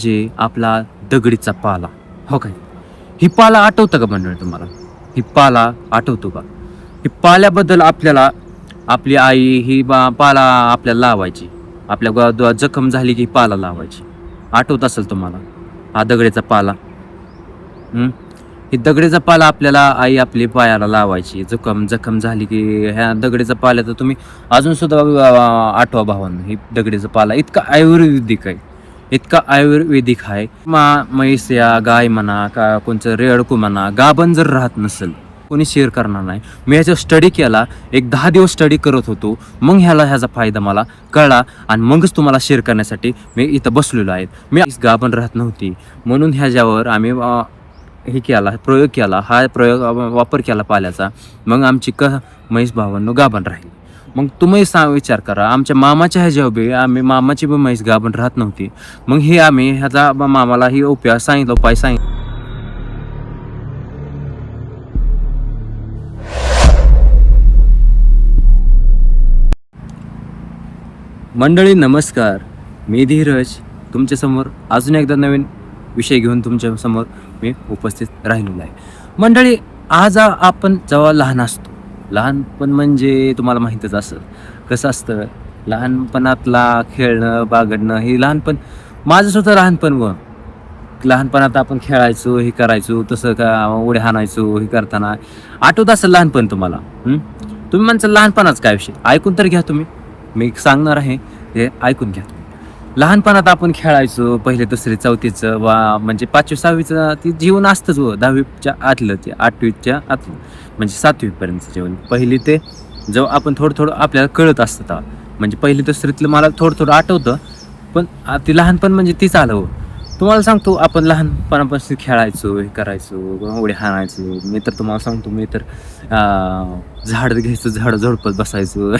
जे आपला दगडीचा पाला. हो काय? ही पाला आठवतं का मंडळी तुम्हाला? ही पाला आठवतो का? ही पाल्याबद्दल आपल्याला आपली आई ही पाला आपल्याला लावायची. आपल्या जखम झाली की पाला लावायची. आठवत असेल तुम्हाला? हा दगडीचा पाला. हं. ही दगडीचा पाला आपल्याला आई आपली पायाला लावायची. जखम जखम झाली की ह्या दगडीचा पाल्याचा तुम्ही अजून सुद्धा आठवा भावांनो. ही दगडीचा पाला इतका आयुर्वेदिक आहे. इतका आयुर्वेदिक आहे. म्हैस या गाय म्हणा का कोणचं रेडकू म्हणा गाभण जर राहत नसेल कोणी शेअर करणार नाही. मी ह्याचा स्टडी केला. एक 10 दिवस स्टडी करत होतो. मग ह्याचा फायदा मला कळला आणि मगच तुम्हाला शेअर करण्यासाठी मी इथं बसलेलो आहे. मी गाभण राहत नव्हती म्हणून ह्याच्यावर आम्ही हे केला प्रयोग केला. हा प्रयोग वापर केला पाल्याचा. मग आमची म्हैस भावांनो गाभण राहील. मग तुम्ही विचार करा आमच्या मामाच्या ह्याच्यावर बी आम्ही मामाची पण म्हैस गाभण राहत नव्हती. मग हे आम्ही ह्याचा मामाला ही उपाय सांगितलं. मंडळी नमस्कार, मी धीरज तुमच्यासमोर अजून एकदा नवीन विषय घेऊन तुमच्यासमोर मी उपस्थित राहिलेलो आहे. मंडळी आज आपण जेव्हा लहान असतो, लहानपण म्हणजे तुम्हाला माहीतच असेल कसं असतं. लहानपणातला खेळणं बागडणं हे लहानपण माझं सुद्धा लहानपणात आपण खेळायचो हे करायचो तसं का उड्या हाणायचो हे करताना आठवत असेल लहानपण तुम्हाला. तुम्ही म्हणसाल लहानपणाच काय विषय ऐकून तर घ्या. मी सांगणार आहे हे ऐकून घ्या. लहानपणात आपण खेळायचो पहिले दुसरी चौथीचं म्हणजे 5वी 6वीचं ती जीवन असतंच 10वीच्या आतलं ते 8वीच्या आतलं म्हणजे 7वीपर्यंतचं जीवन. पहिली ते जेव्हा आपण थोडं आपल्याला कळत असतं म्हणजे पहिली दुसरीतलं मला थोडं आठवतं. पण ती लहानपण म्हणजे तीच आलं. तुम्हाला सांगतो आपण लहानपणापासून खेळायचो हे करायचो उड्या हाणायचो. मी तर तुम्हाला सांगतो मी तर झाड घ्यायचो झाड झोडपत बसायचो.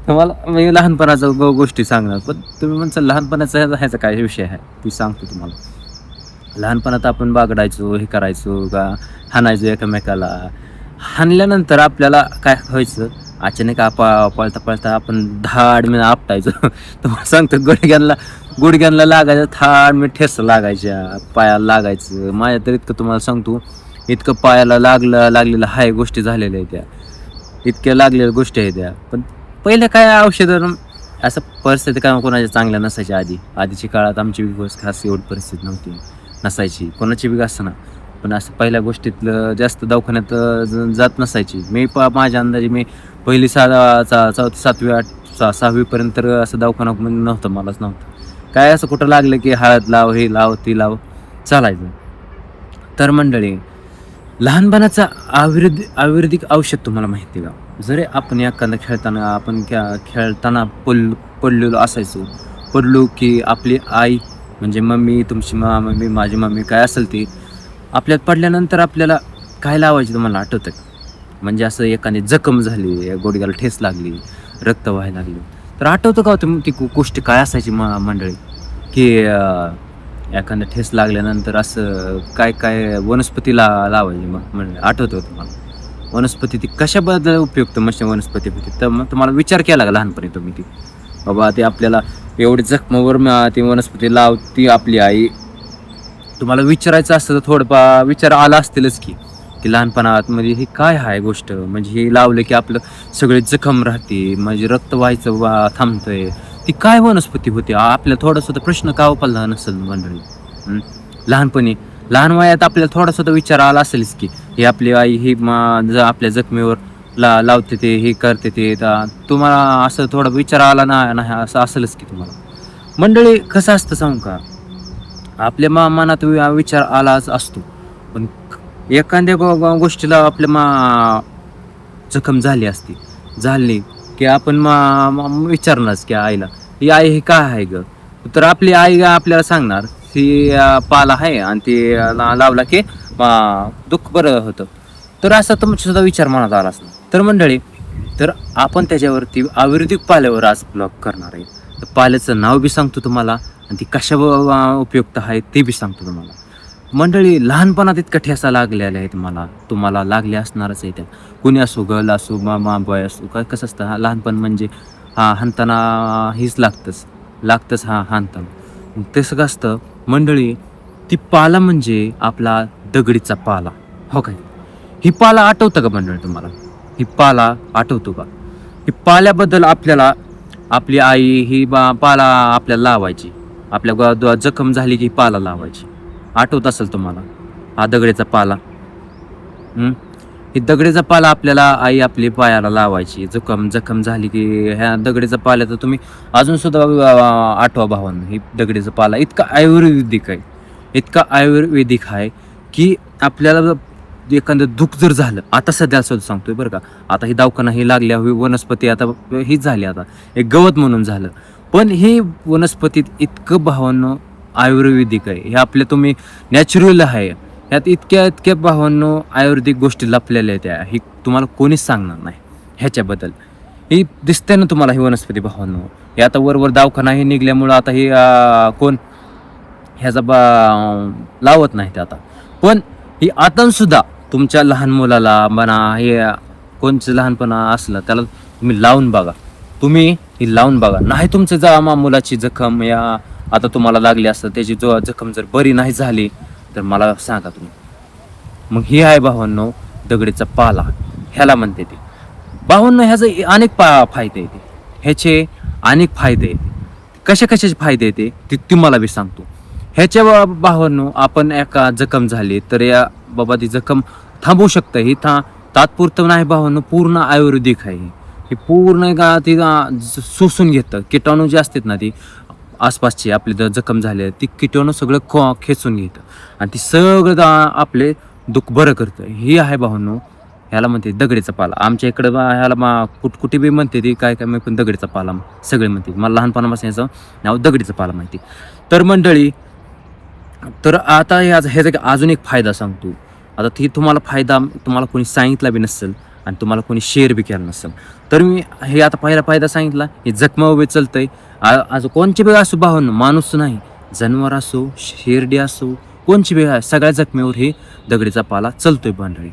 तुम्हाला मी लहानपणाच्या गोष्टी सांगणार. पण तुम्ही म्हणसाल लहानपणाचा ह्याचा काय विषय आहे ती सांगतो तुम्हाला. लहानपणात आपण बागडायचो हे करायचो का हाणायचो एकमेकाला. हाणल्यानंतर आपल्याला काय व्हायचं अचानक पळता पळता आपण धाड मी आपटायचो. तुम्हाला सांगतो गुडघ्यांना लागायचं थाड मी ठेस लागायच्या पायाला लागायचं. माझ्या तर इतकं तुम्हाला सांगतो इतकं पायाला लागलेलं हाय गोष्टी झालेल्या आहेत त्या. इतक्या लागलेल्या गोष्टी आहेत त्या. पण पहिले काय औषधं असं परिस्थिती काय कोणाच्या चांगल्या नसायच्या. आधीच्या काळात आमची खास एवढी परिस्थिती नसायची कोणाची बी असं ना. पण असं पहिल्या गोष्टीतलं जास्त दवाखान्यात जात नसायची. माझ्या अंदाजे मी पहिली 7वी 8 6वीपर्यंत असं दवाखाना नव्हतं मलाच नव्हतं. काय असं कुठं लागलं की हळद लाव हे लाव ती लाव चालायचं. तर मंडळी लहानपणाचा आयुर्वेदिक औषध तुम्हाला माहिती आहे का? जरी आपण एखादं खेळताना पडलेलो असायचो पडलो की आपली आई म्हणजे मम्मी तुमची मम्मी माझी मम्मी काय असेल ती आपल्यात पडल्यानंतर आपल्याला काय लावायची तुम्हाला आठवतं का? म्हणजे असं एखादी जखम झाली गुडघ्याला ठेस लागली रक्त व्हायला लागली तर आठवतं का तुम्ही ती गोष्ट काय असायची मंडळी की एखादं ठेस लागल्यानंतर असं काय वनस्पतीला लावायची म्हणजे आठवतं का तुम्हाला? वनस्पती ती कशाबद्दल उपयुक्त म्हणजे वनस्पती होती तर मग तुम्हाला विचार केला का लहानपणी तुम्ही ती बाबा ते आपल्याला एवढी जखमावर ती वनस्पती लावती आपली आई. तुम्हाला विचारायचं असतं तर थोडंफार विचार आला असतीलच की लहानपणात म्हणजे ही काय आहे गोष्ट म्हणजे हे लावलं की आपलं सगळे जखम राहते म्हणजे रक्त व्हायचं थांबतंय. ती काय वनस्पती होती आपल्याला थोडासा प्रश्न का पडला नसेल मंडळी. लहानपणी लहान वयात आपल्याला थोडासा विचार आला असेलच की हे आपली आई ही आपल्या जखमेवर लावते ते हे करते ते. तुम्हाला असं थोडा विचार आला नाही असं असेलच की तुम्हाला. मंडळी कसं असतं सांगू का आपल्या मनात विचार आलाच असतो. पण एखाद्या गोष्टीला आपल्या जखम झाली की आपण विचारणारच की आईला ही आई हे काय आहे ग. तर आपली आई आपल्याला सांगणार ती पाला आहे आणि ती लावला की दुःख बरं होतं. तर असा तुमचा सुद्धा विचार मनात आला असणार. तर मंडळी तर आपण त्याच्यावरती आयुर्वेदिक पाल्यावर आज ब्लॉग करणार आहे. तर पाल्याचं नाव बी सांगतो तुम्हाला आणि ती कशा उपयुक्त आहे ते बी सांगतो तुम्हाला. मंडळी लहानपणात इतका ठेसा लागलेला आहे तुम्हाला लागले असणारच आहे. त्या कुणी असो गर्ल असो बॉय असो काय कसं असतं लहानपण म्हणजे हाणताना हीच लागतंच हाणताना. तसं कसं असतं मंडळी, ती पाला म्हणजे आपला दगडीचा पाला. हो काय? ही पाला आठवतं का मंडळी तुम्हाला? ही पाला आठवतो का? ही पाल्याबद्दल आपल्याला आपली आई ही पाला आपल्याला लावायची. आपल्या जखम झाली की पाला लावायची. आठवत असेल तुम्हाला हा दगडीचा पाला. ही दगडीचा पाला आपल्याला आई आपली पायाला लावायची. जखम झाली की ह्या दगडीचा पाल्याचा तुम्ही अजून सुद्धा आठवा भावांनो. ही दगडीचा पाला इतका आयुर्वेदिक आहे, इतका आयुर्वेदिक आहे की आपल्याला एखादं दुःख जर झालं, आता सध्या सुद्धा सांगतोय बरं का, आता ही दवाखाना ही लागल्या वनस्पती आता हीच झाली, आता एक गवत म्हणून झालं, पण हे वनस्पतीत इतकं भावांनो आयुर्वेदिक आहे. हे आपल्या तुम्ही नॅचरल आहे. ह्यात इतक्या भावांनो आयुर्वेदिक गोष्टी लपलेल्या आहेत. ही तुम्हाला कोणीच सांगणार नाही ह्याच्याबद्दल. ही दिसते ना तुम्हाला ही वनस्पती भावांनो. हे आता वरवर दवाखाना हे निघल्यामुळं आता हे कोण ह्याचा लावत नाहीत आता. पण ही आता सुद्धा तुमच्या लहान मुलाला म्हणा, हे कोणचं लहानपणा असलं त्याला तुम्ही लावून बघा. तुम्ही ही लावून बघा. नाही तुमचं मुलाची जखम या आता तुम्हाला लागली असतं, त्याची जखम जर बरी नाही झाली तर मला सांगा तुम्ही. मग ही आहे भावांनो दगडीचा पाला, ह्याला म्हणते ते. भावांनो ह्याचे अनेक फायदे येते, ह्याचे अनेक फायदे येते. कशाचे फायदे येते ते तुम्हाला बी सांगतो. ह्याच्या भावांनो आपण एका जखम झाली तर या बाबा ती जखम थांबवू शकतं. ही तात्पुरतं नाही भावांनो, पूर्ण आयुर्वेदिक आहे. हे पूर्ण ती शोषून घेतं. किटाणू जे असतात ना, ती आसपासची आपली जखम झाली ती किटाणू सगळं खेचून घेतं आणि ती सगळं आपले दुःख बरं करतं. ही आहे भावांनो, ह्याला म्हणते दगडीचा पाला. आमच्या इकडं ह्याला कुठे बी म्हणते ती काय मी पण दगडीचा पाला सगळे म्हणते. मला लहानपणापासून याचं नाव दगडीचा पाला माहिती. तर मंडळी, तर आता ह्याचा अजून एक फायदा सांगतो. आता ती तुम्हाला कोणी सांगितला बी नसेल आणि तुम्हाला कोणी शेअर बी केला नसेल, तर मी हे आता पहिला फायदा सांगितला. हे जखमा उभे चालतंय. आज कोणची बी असो भावांनो, माणूस नाही, जनावर असो, शेरडी असो, कोणची बी सगळ्या जखमेवर हे दगडीचा पाला चालतोय मंडळी.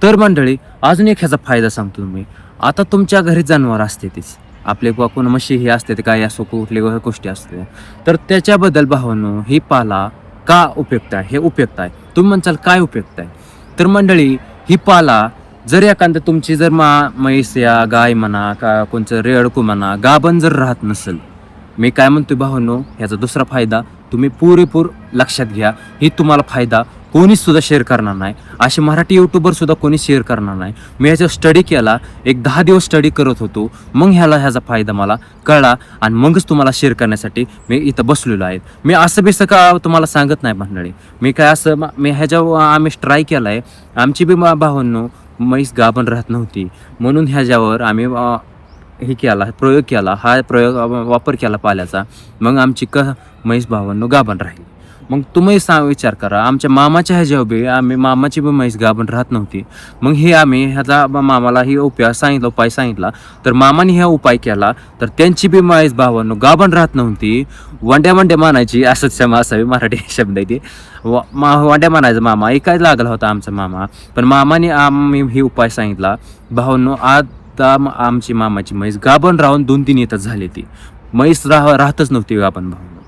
तर मंडळी अजून एक ह्याचा फायदा सांगतो तुम्ही. आता तुमच्या घरी जनावर असते तीच आपले कोण म्हशी हे असते, काय असो कुठली गोष्टी असते, तर त्याच्याबद्दल भावांनो ही पाला का उपयुक्त आहे? हे उपयुक्त आहे. तुम्ही म्हणसाल काय उपयुक्त आहे? तर मंडळी ही पाला जर एखादं तुमची जर म्हैस या गाय म्हणा का कोणचं रेडकू म्हणा गाभण जर राहत नसेल, मी काय म्हणतोय भावांनो, ह्याचा दुसरा फायदा तुम्ही पुरेपूर लक्षात घ्या. ही तुम्हाला फायदा कोणीच सुद्धा शेअर करणार नाही. असे मराठी यूट्यूबर सुद्धा कोणी शेअर करणार नाही. मी ह्याचा स्टडी केला, एक 10 दिवस स्टडी करत होतो, मग ह्याचा फायदा मला कळला आणि मगच तुम्हाला शेअर करण्यासाठी मी इथं बसलेलो आहे. मी असं बेसं का तुम्हाला सांगत नाही मंडळी. मी काय असं मी ह्याच्यावर आम्ही ट्राय केला आहे. आमची बी भावांनो म्हैस गाभण राहत नव्हती, म्हणून ह्याच्यावर आम्ही हे केला, प्रयोग केला, हा वापर केला पाल्याचा. मग आमची म्हैस भावांनो गाभण राहिली. मग तुम्ही विचार करा, आमच्या मामाच्या ह्याच्यावर बी मामाची बी म्हैस गाभण राहत नव्हती. मग हे आम्ही ह्याचा मामाला ही उपाय सांगितला, तर मामाने हा उपाय केला, तर त्यांची बी म्हैस भावांनो गाभण राहत नव्हती. वंड्या मानायची, असंच असावी मराठी शब्द आहे ते. वंड्या मानायचं मामा ऐकायला लागला होता आमचा मामा. पण मामाने आम्ही ही उपाय सांगितला भावांनो. आता आमची मामाची म्हैस गाभण राहून 2-3 येतच झाली. ती म्हैस राहतच नव्हती गाभण भावांनो,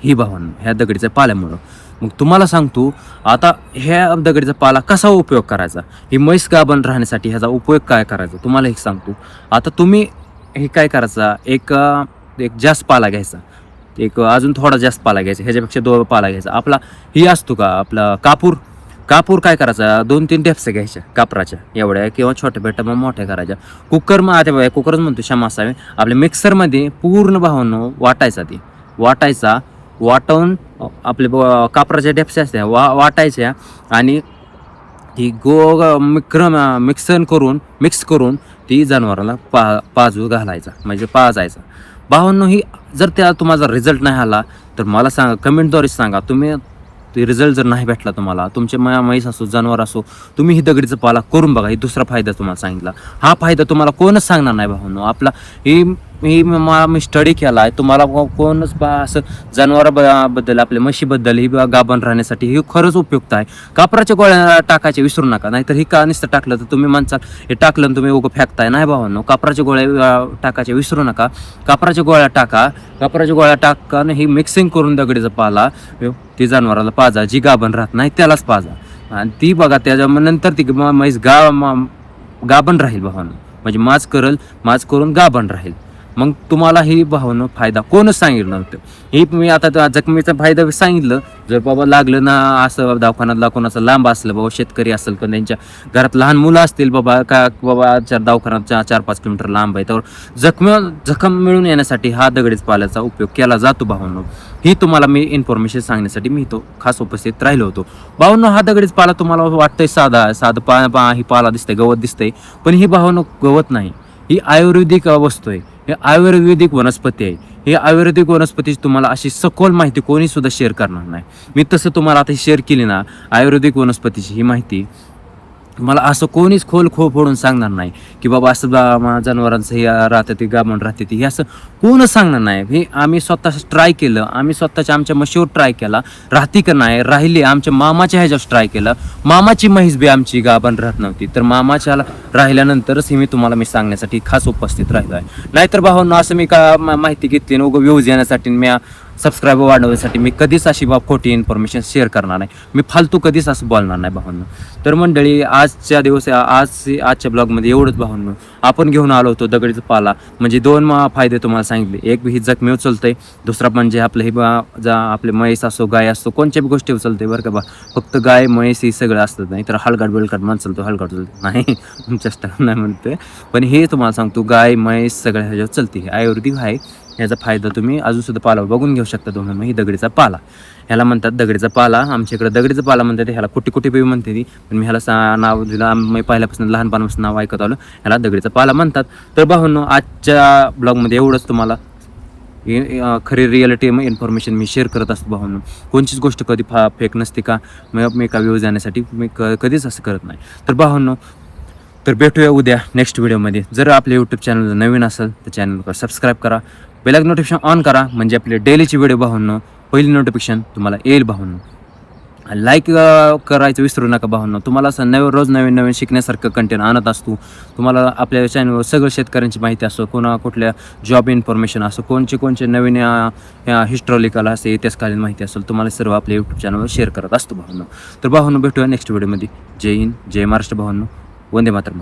ही भावांनो ह्या दगडीच्या पाल्यामुळं. मग तुम्हाला सांगतो आता ह्या दगडीचा पाला कसा उपयोग करायचा, ही म्हैस गाभण राहण्यासाठी ह्याचा उपयोग काय करायचा तुम्हाला हे सांगतो. आता तुम्ही हे काय करायचा, एक जास्त पाला घ्यायचा, एक अजून थोडा जास्त पाला घ्यायचा, ह्याच्यापेक्षा 2 पाला घ्यायचा. आपला ही असतो का आपला कापूर काय करायचा, 2-3 टेप्स घ्यायच्या कापराच्या एवढ्या किंवा छोट्या बेटा मग मोठ्या करायच्या. कुकरच म्हणतो क्षमा असावे, आपल्या मिक्सरमध्ये पूर्ण भावांनो वाटावून आपले कापराच्या डेप्स असत्या वाटायच्या आणि ती मिक्स करून ती जनावराला पाजू घालायचा, म्हणजे पाजायचा. भावांनो ही जर त्या तुम्हाला रिझल्ट नाही आला तर मला सांगा, कमेंटद्वारे सांगा. तुम्ही ते रिझल्ट जर नाही भेटला तुम्हाला, तुमचे म्हैस असो जनावर असो, तुम्ही ही दगडीचा पाला करून बघा. ही दुसरा फायदा तुम्हाला सांगितला. हा फायदा तुम्हाला कोणच सांगणार नाही भावांनो. आपला ही मी स्टडी केला आहे. तुम्हाला कोणच असं जनावराबद्दल आपल्या म्हशीबद्दल ही गाभण राहण्यासाठी ही खरंच उपयुक्त आहे. कापराच्या गोळ्या टाकायच्या विसरू नका, नाहीतर ही का नुसतं टाकलं तर तुम्ही म्हणसाल हे टाकलं आणि तुम्ही उगं फेकताय. नाही भावांनो, कापराच्या गोळ्या टाकायच्या विसरू नका. कापराच्या गोळ्या टाका. कापराच्या गोळ्या टाका आणि ही मिक्सिंग करून दगडीचा पाला ती जनावराला पाजा, जी गाभण राहत नाही त्यालाच पाजा. आणि ती बघा त्याच्या नंतर ती म्हैस गाभण राहील भावांनो. म्हणजे माज करून गाभण राहील. मग तुम्हाला ही भावनं फायदा कोणच सांगितलं नव्हतं. ही मी आता जखमीचा फायदा सांगितलं. जर बाबा लागलं ना असं दवाखान्यातला कोणाचं लांब असलं, बाबा शेतकरी असेल किंवा त्यांच्या घरात लहान मुलं असतील, बाबा दवाखान्यात 4-5 किलोमीटर लांब आहे, तर जखम मिळून येण्यासाठी हा दगडीच पाल्याचा उपयोग केला जातो भावांनो. ही तुम्हाला मी इन्फॉर्मेशन सांगण्यासाठी मी तो खास उपस्थित राहिलो होतो. भावांनो, हा दगडीच पाला तुम्हाला वाटतंय साधं ही पाला दिसतंय, गवत दिसतंय, पण ही भावांनो गवत नाही, ही आयुर्वेदिक वस्तू आहे. हे आयुर्वेदिक वनस्पती आहे. ही आयुर्वेदिक वनस्पतीची तुम्हाला अशी सखोल माहिती कोणी सुद्धा शेअर करणार नाही. मी तसं तुम्हाला आता शेअर केली ना आयुर्वेदिक वनस्पतीची ही माहिती, मला असं कोणीच खोल फोडून सांगणार नाही की बाबा असं जनावरांचं हे राहतं, ती गाभण राहते ती, हे असं कोणच सांगणार नाही. हे आम्ही स्वतः ट्राय केलं. आम्ही स्वतःच्या आमच्या म्हशीवर ट्राय केला, राहती का नाही राहिली. आमच्या मामाच्या ह्याच्यावर ट्राय केलं. मामाची म्हैस बी आमची गाभण राहत नव्हती, तर मामाच्या राहिल्यानंतरच मी तुम्हाला सांगण्यासाठी खास उपस्थित राहिलो आहे. नाहीतर भावांनो, असं मी का माहिती घेतली न उगं व्ह्यूज येण्यासाठी, मी सबस्क्राईबर वाढवण्यासाठी मी कधीच अशी खोटी इन्फॉर्मेशन शेअर करणार नाही. मी फालतू कधीच असं बोलणार नाही भावांनो. तर मंडळी, आजच्या ब्लॉगमध्ये एवढंच भावांनो. आपण घेऊन आलो होतो दगडीचा पाला. म्हणजे 2 फायदे तुम्हाला सांगितले. एक ही जखमी उचलतंय, दुसरा म्हणजे आपलं हे आपले म्हैस असो, गाय असो, कोणत्या बी गोष्टी उचलते बरं का बा. फक्त गाय म्हैस ही सगळं असतं, नाही तर हलगाड बिलगाड माणसं तो हलगाड उचलतो नाही, तुमच्या स्टाफ नाही म्हणतोय, पण हे तुम्हाला सांगतो गाय म्हैस सगळ्या ह्याच्यावर चलते. आयुर्वेदिक आहे. ह्याचा फायदा तुम्ही अजून सुद्धा पाला बघून घेऊ शकता तुम्ही. मग ही दगडीचा पाला, ह्याला म्हणतात दगडीचा पाला. आमच्या इकडे दगडीचा पाला म्हणतात, ह्याला कुटी बी म्हणते ती, पण मी ह्याला नाव दिलं. मी पहिल्यापासून लहानपणापासून नाव ऐकत आलो, ह्याला दगडीचा पाला म्हणतात. तर भावांनो, आजच्या ब्लॉगमध्ये एवढंच तुम्हाला खरी रियालिटी इन्फॉर्मेशन मी शेअर करत असतो भावांनो. कोणतीच गोष्ट कधी फेक नसते का. मी का व्ह्यूज जाण्यासाठी मी कधीच असं करत नाही. तर भावांनो, तर भेटूया उद्या नेक्स्ट व्हिडिओमध्ये. जर आपल्या यूट्यूब चॅनल नवीन असेल तर चॅनलवर सबस्क्राईब करा, बेल नोटिफिकेशन ऑन करा, म्हणजे आपले डेलीची व्हिडिओ भावांनो पहिली नोटिफिकेशन तुम्हाला येईल भावांनो. लाईक करायचं विसरू नका भावांनो. तुम्हाला असं रोज नवीन शिकण्यासारखं कंटेंट आणत असतो. तुम्हाला आपल्या चॅनलवर सगळं शेतकऱ्यांची माहिती असो, कुठल्या जॉब इन्फॉर्मेशन असो, कोणचे नवीन हिस्टॉरिकल असे इतिहासकालीन माहिती असेल, तुम्हाला सर्व आपल्या यूट्यूब चॅनलवर शेअर करत असतो भावांनो. तर भावांनो, भेटूया नेक्स्ट व्हिडिओमध्ये. जय हिंद, जय महाराष्ट्र भावांनो. वंदे मातरम.